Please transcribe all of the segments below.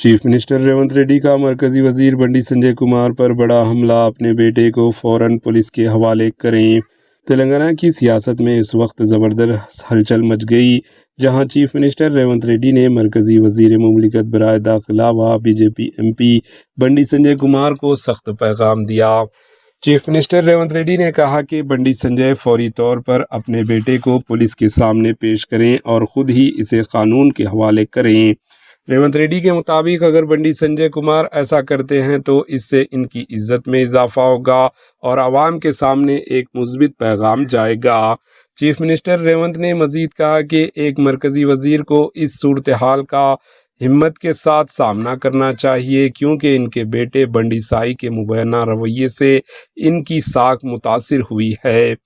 Chief minister Revanth Reddy का मरकजी वजीर बंडी संजय कुमार पर बड़ा हमला, अपने बेटे को फौरन पुलिस के हवाले करें। तेलंगाना की सियासत में इस वक्त ज़बरदस्त हलचल मच गई, जहां चीफ मिनिस्टर रेवंत रेड्डी ने मरकजी वजीर मुमलिकत बराए दाखिला व बीजेपी MP बंडी संजय कुमार को सख्त पैगाम दिया। चीफ मिनिस्टर रेवंत रेड्डी ने कहा कि बंडी संजय फौरी तौर पर अपने बेटे को पुलिस के सामने पेश करें और ख़ुद ही इसे कानून के हवाले करें। रेवंत रेड्डी के मुताबिक अगर बंडी संजय कुमार ऐसा करते हैं तो इससे इनकी इज्जत में इजाफा होगा और आवाम के सामने एक मुस्बित पैगाम जाएगा। चीफ मिनिस्टर रेवंत ने मजीद कहा कि एक मरकजी वजीर को इस सूरत हाल का हिम्मत के साथ सामना करना चाहिए, क्योंकि इनके बेटे बंडी साई के मुबैना रवैये से इनकी साख मुतासिर हुई है।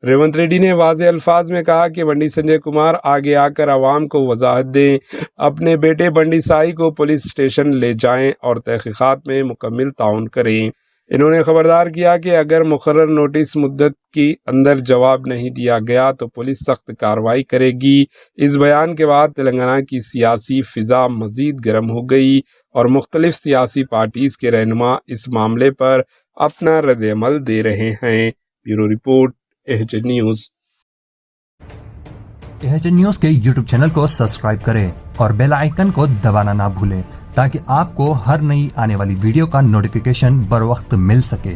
रेवंत रेड्डी ने वाज़ेह अल्फाज में कहा कि बंडी संजय कुमार आगे आकर आवाम को वजाहत दें, अपने बेटे बंडी साई को पुलिस स्टेशन ले जाएं और तहकीकात में मुकम्मल ताउन करें। इन्होंने खबरदार किया कि अगर मुकर्रर नोटिस मुद्दत के अंदर जवाब नहीं दिया गया तो पुलिस सख्त कार्रवाई करेगी। इस बयान के बाद तेलंगाना की सियासी फ़िज़ा मज़ीद गर्म हो गई और मुख्तलिफ सियासी पार्टीज़ के रहनुमा इस मामले पर अपना रद्द-ए-अमल दे रहे हैं। Bureau report, Ehzan news. Ehzan news के YouTube चैनल को सब्सक्राइब करें और बेल आइकन को दबाना ना भूलें, ताकि आपको हर नई आने वाली वीडियो का नोटिफिकेशन बर वक्त मिल सके।